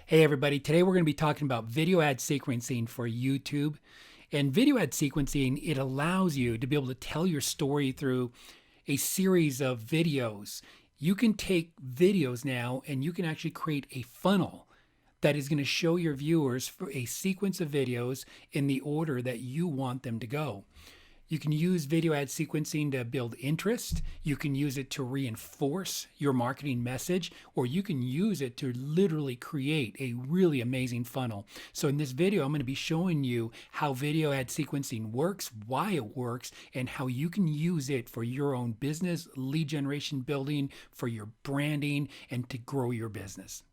Hey everybody, today we're going to be talking about video ad sequencing for YouTube. And video ad sequencing, it allows you to be able to tell your story through a series of videos. You can take videos now and you can actually create a funnel that is going to show your viewers for a sequence of videos in the order that you want them to go. You can use video ad sequencing to build interest. You can use it to reinforce your marketing message, or you can use it to literally create a really amazing funnel. So in this video, I'm going to be showing you how video ad sequencing works, why it works, and how you can use it for your own business, lead generation building, for your branding, and to grow your business.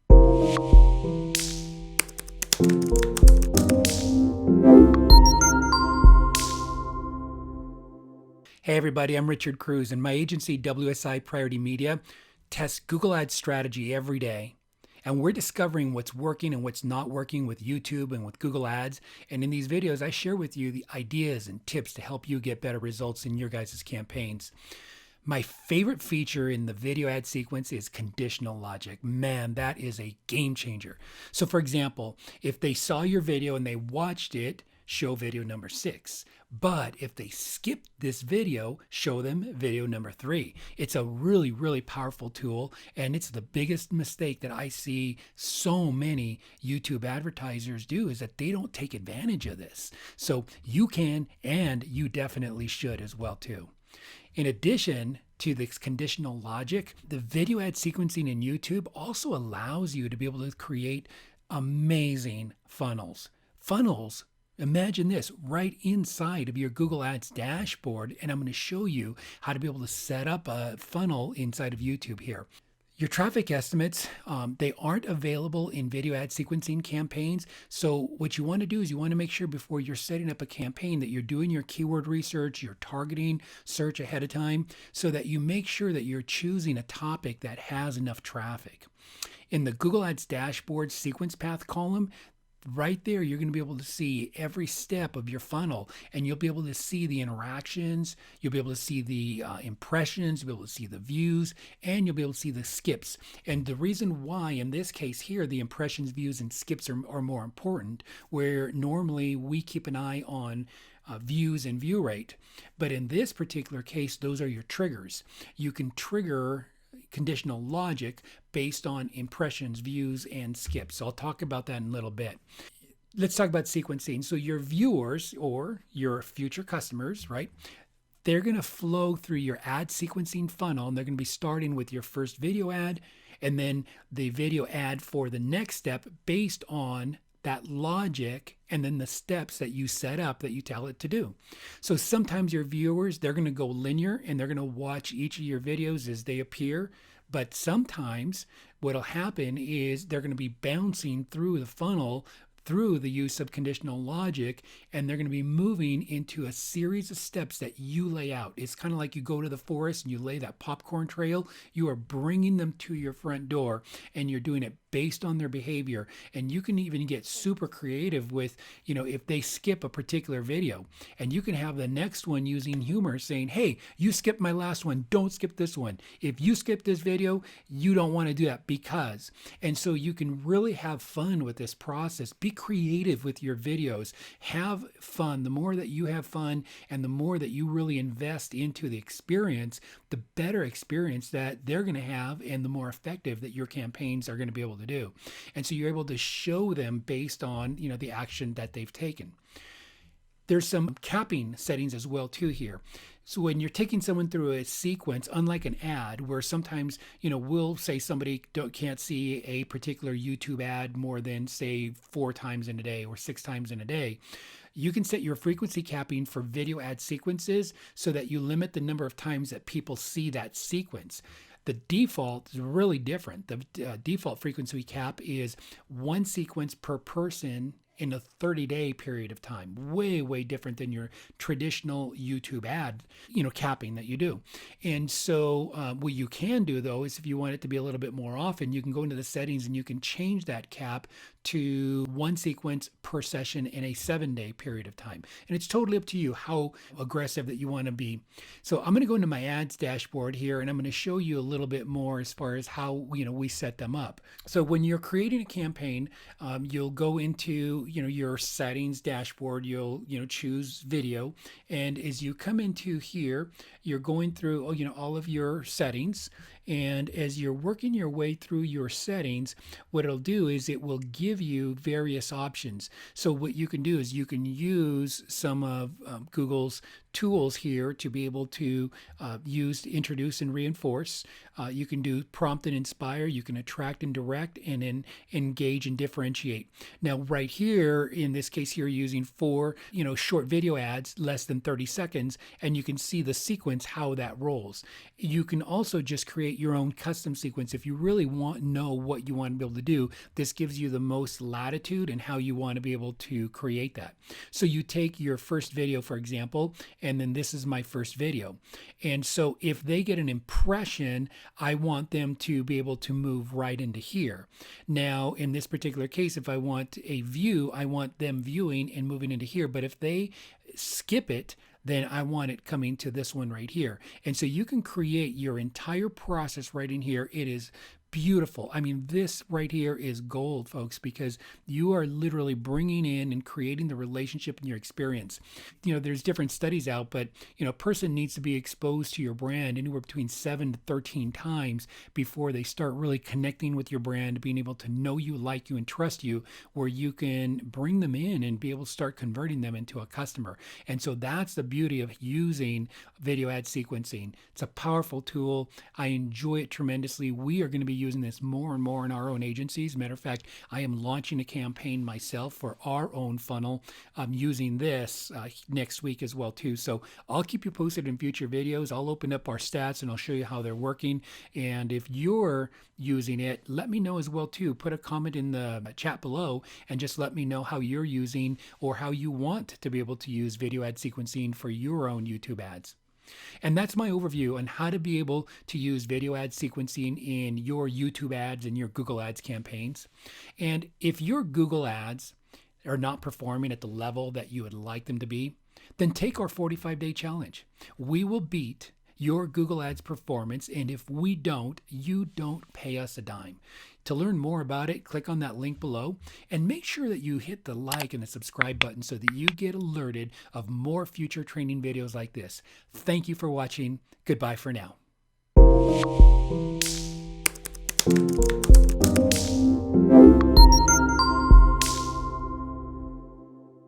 Hey everybody, I'm Richard Cruz, and my agency WSI Priority Media tests Google Ads strategy every day. And we're discovering what's working and what's not working with YouTube and with Google Ads. And in these videos, I share with you the ideas and tips to help you get better results in your guys' campaigns. My favorite feature in the video ad sequence is conditional logic. Man, that is a game changer. So for example, if they saw your video and they watched it, show video number 6. But if they skip this video, show them video number 3. It's a really, really powerful tool. And it's the biggest mistake that I see so many YouTube advertisers do is that they don't take advantage of this. So you can, and you definitely should as well too. In addition to this conditional logic, the video ad sequencing in YouTube also allows you to be able to create amazing funnels. Funnels, imagine this, right inside of your Google Ads dashboard, and I'm going to show you how to be able to set up a funnel inside of YouTube here. Your traffic estimates, they aren't available in video ad sequencing campaigns. So what you want to do is you want to make sure before you're setting up a campaign that you're doing your keyword research, you're targeting search ahead of time so that you make sure that you're choosing a topic that has enough traffic. In the Google Ads dashboard sequence path column, right there, you're going to be able to see every step of your funnel, and you'll be able to see the interactions, you'll be able to see the impressions, you'll be able to see the views, and you'll be able to see the skips. And the reason why in this case here, the impressions, views, and skips are more important, where normally we keep an eye on views and view rate. But in this particular case, those are your triggers. You can trigger conditional logic based on impressions, views, and skips. So I'll talk about that in a little bit. Let's talk about sequencing. So your viewers or your future customers, right? They're going to flow through your ad sequencing funnel, and they're going to be starting with your first video ad and then the video ad for the next step based on that logic and then the steps that you set up that you tell it to do. So sometimes your viewers, they're going to go linear and they're going to watch each of your videos as they appear. But sometimes what'll happen is they're going to be bouncing through the funnel through the use of conditional logic, and they're going to be moving into a series of steps that you lay out. It's kind of like you go to the forest and you lay that popcorn trail. You are bringing them to your front door, and you're doing it based on their behavior. And you can even get super creative with, if they skip a particular video, and you can have the next one using humor saying, hey, you skipped my last one, don't skip this one. If you skip this video, you don't want to do that because. And so you can really have fun with this process. Be creative with your videos. Have fun. The more that you have fun and the more that you really invest into the experience, the better experience that they're going to have and the more effective that your campaigns are going to be able to do. And so you're able to show them based on, the action that they've taken. There's some capping settings as well too here. So when you're taking someone through a sequence, unlike an ad where sometimes, we'll say somebody can't see a particular YouTube ad more than say 4 times in a day or 6 times in a day, you can set your frequency capping for video ad sequences so that you limit the number of times that people see that sequence. The default is really different. The default frequency cap is 1 sequence per person in a 30-day period of time. Way different than your traditional YouTube ad, capping that you do. And so what you can do though is if you want it to be a little bit more often, you can go into the settings and you can change that cap to one sequence per session in a 7-day period of time. And it's totally up to you how aggressive that you want to be. So I'm going to go into my ads dashboard here, and I'm going to show you a little bit more as far as how we set them up. So when you're creating a campaign, you'll go into your settings dashboard. You'll choose video, and as you come into here, you're going through all of your settings. And as you're working your way through your settings, what it'll do is it will give you various options. So what you can do is you can use some of Google's tools here to be able to introduce and reinforce. You can do prompt and inspire. You can attract and direct, and then engage and differentiate. Now, right here, in this case here, using 4 short video ads, less than 30 seconds, and you can see the sequence, how that rolls. You can also just create your own custom sequence. If you really know what you want to be able to do, this gives you the most latitude in how you want to be able to create that. So you take your first video, for example, and then this is my first video. And so if they get an impression, I want them to be able to move right into here. Now, in this particular case, if I want a view, I want them viewing and moving into here. But if they skip it, then I want it coming to this one right here. And so you can create your entire process right in here. It is beautiful. I mean, this right here is gold, folks, because you are literally bringing in and creating the relationship in your experience. There's different studies out, but a person needs to be exposed to your brand anywhere between 7 to 13 times before they start really connecting with your brand, being able to know you, like you, and trust you, where you can bring them in and be able to start converting them into a customer. And so that's the beauty of using video ad sequencing. It's a powerful tool. I enjoy it tremendously. We are going to be using this more and more in our own agencies. Matter of fact, I am launching a campaign myself for our own funnel using this next week as well too. So I'll keep you posted in future videos. I'll open up our stats and I'll show you how they're working. And if you're using it, let me know as well too. Put a comment in the chat below and just let me know how you're using or how you want to be able to use video ad sequencing for your own YouTube ads. And that's my overview on how to be able to use video ad sequencing in your YouTube ads and your Google Ads campaigns. And if your Google ads are not performing at the level that you would like them to be, then take our 45-day challenge. We will beat your Google Ads performance, and if we don't, you don't pay us a dime. To learn more about it, click on that link below and make sure that you hit the like and the subscribe button so that you get alerted of more future training videos like this. Thank you for watching. Goodbye for now.